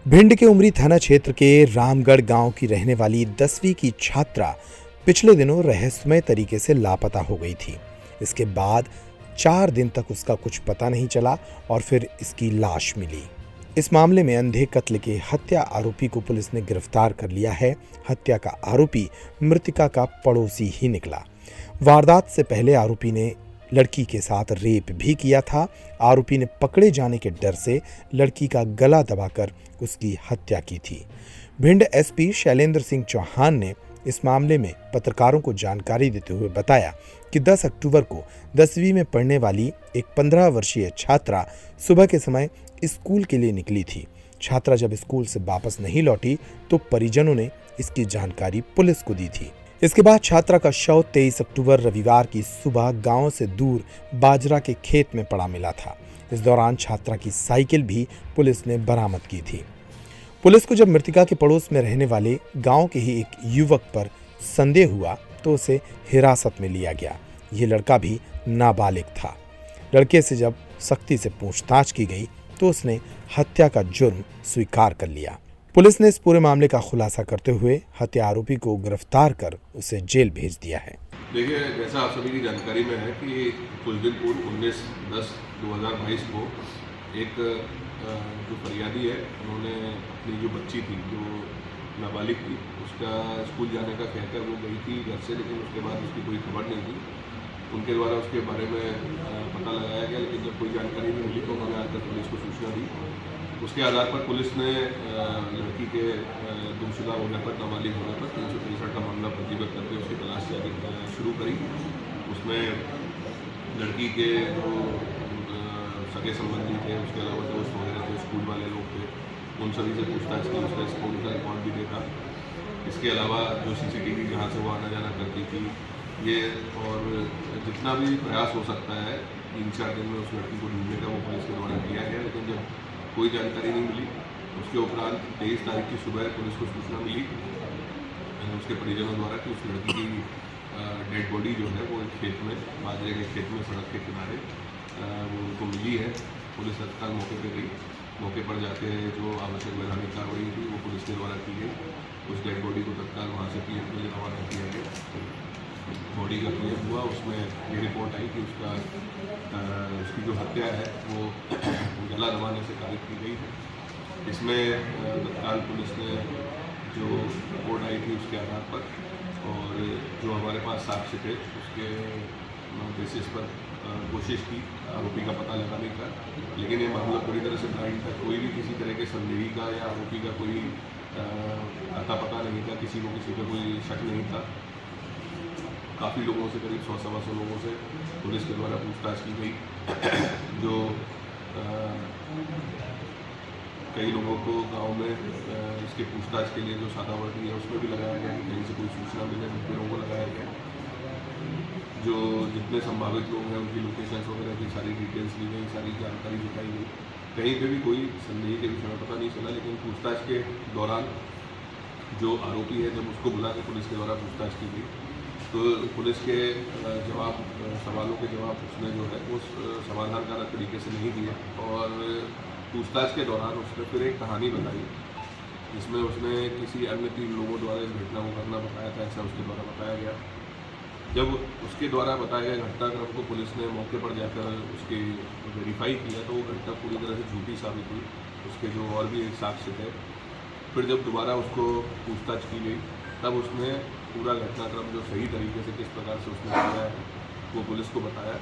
भिंड के उमरी थाना क्षेत्र के रामगढ़ गांव की रहने वाली 10वीं की छात्रा पिछले दिनों रहस्यमय तरीके से लापता हो गई थी। इसके बाद 4 दिन तक उसका कुछ पता नहीं चला और फिर इसकी लाश मिली। इस मामले में अंधे कत्ल के हत्या आरोपी को पुलिस ने गिरफ्तार कर लिया है। हत्या का आरोपी मृतका का पड़ोसी ही निकला। वारदात से पहले आरोपी ने लड़की के साथ रेप भी किया था। आरोपी ने पकड़े जाने के डर से लड़की का गला दबाकर उसकी हत्या की थी। भिंड एसपी शैलेंद्र सिंह चौहान ने इस मामले में पत्रकारों को जानकारी देते हुए बताया कि 10 अक्टूबर को 10वीं में पढ़ने वाली एक 15 वर्षीय छात्रा सुबह के समय स्कूल के लिए निकली थी। छात्रा जब स्कूल से वापस नहीं लौटी तो परिजनों ने इसकी जानकारी पुलिस को दी थी। इसके बाद छात्रा का शव 23 अक्टूबर रविवार की सुबह गांव से दूर बाजरा के खेत में पड़ा मिला था। इस दौरान छात्रा की साइकिल भी पुलिस ने बरामद की थी। पुलिस को जब मृतका के पड़ोस में रहने वाले गांव के ही एक युवक पर संदेह हुआ तो उसे हिरासत में लिया गया। ये लड़का भी नाबालिग था। लड़के से जब सख्ती से पूछताछ की गई तो उसने हत्या का जुर्म स्वीकार कर लिया। पुलिस ने इस पूरे मामले का खुलासा करते हुए हत्या आरोपी को गिरफ्तार कर उसे जेल भेज दिया है। देखिए, जैसा आप सभी की जानकारी में है कि कुछ दिन पूर्व 19/10/2022 को एक जो फरियादी है उन्होंने अपनी जो बच्ची थी जो नाबालिग थी उसका स्कूल जाने का कहकर वो गई थी घर से, लेकिन उसके बाद उसकी कोई खबर नहीं थी। उनके द्वारा उसके बारे में पता लगाया गया, लेकिन जब कोई जानकारी नहीं मिली तो उन्होंने आकर पुलिस को सूचना दी। उसके आधार पर पुलिस ने लड़की के गुमशुदा होने पर, नाबालिग होने पर 363 का मामला पंजीबद्ध करके उसकी तलाश शुरू करी। उसमें लड़की के जो सगे संबंधी थे, उसके अलावा दोस्त वगैरह थे, स्कूल वाले लोग थे, उन सभी से पूछताछ की। उसका स्कूल का रिकॉर्ड भी देखा। इसके अलावा जो CCTV जहाँ से वो आना जाना करती थी ये, और जितना भी प्रयास हो सकता है 3-4 दिन में उस लड़की को ढूंढने का वो पुलिस के द्वारा किया गया, लेकिन जब कोई जानकारी नहीं मिली उसके उपरांत 23 तारीख की सुबह पुलिस को सूचना मिली उसके परिजनों द्वारा कि उस लड़की की डेड बॉडी जो है वो एक खेत में, बाजरे के खेत में सड़क के किनारे वो उनको मिली है। पुलिस तत्काल मौके पर गई। मौके पर जाके जो आवश्यक वैधानिक कार्रवाई थी वो पुलिस के द्वारा की गई। उस डेड बॉडी को तत्काल वहाँ से पीएम के लिए रवाना किया गया। बॉडी का पीएम हुआ, उसमें ये रिपोर्ट आई कि उसकी जो हत्या है वो गला दबाने से कारित की गई है। इसमें तत्काल पुलिस ने जो रिपोर्ट आई थी उसके आधार पर और जो हमारे पास साक्ष्य थे उसके बेसिस पर कोशिश की आरोपी का पता लगाने का, लेकिन ये मामला पूरी तरह से ब्लाइंड था। कोई भी किसी तरह के संदेही का या आरोपी का कोई अता पता नहीं था, किसी को किसी पर कोई शक नहीं था। काफ़ी लोगों से, करीब 100-125 लोगों से पुलिस के द्वारा पूछताछ की गई। जो कई लोगों को गांव में इसके पूछताछ के लिए जो सादावर्दी है उसमें भी लगाया गया कि कहीं से कोई सूचना मिले, उन लोगों को लगाया गया। जो जितने संभावित लोग हैं उनकी लोकेशंस वगैरह की सारी डिटेल्स ली गई, सारी जानकारी दिखाई गई। कहीं पे भी कोई संदेह के विषय में पता नहीं चला, लेकिन पूछताछ के दौरान जो आरोपी है जब उसको बुला के पुलिस के द्वारा पूछताछ की गई तो पुलिस के सवालों के जवाब उसने जो है वो समाधानकारक तरीके से नहीं दिए और पूछताछ के दौरान उसने फिर एक कहानी बताई जिसमें उसने किसी अन्य 3 लोगों द्वारा इस घटना को करना बताया था, ऐसा उसके द्वारा बताया गया। जब उसके द्वारा बताए गए घटनाक्रम को पुलिस ने मौके पर जाकर उसकी वेरीफाई किया तो वो घटना पूरी तरह से झूठी साबित हुई। उसके जो और भी एक साक्ष्य थे, फिर जब दोबारा उसको पूछताछ की गई तब उसने पूरा घटनाक्रम जो सही तरीके से किस प्रकार से उसने किया है वो पुलिस को बताया।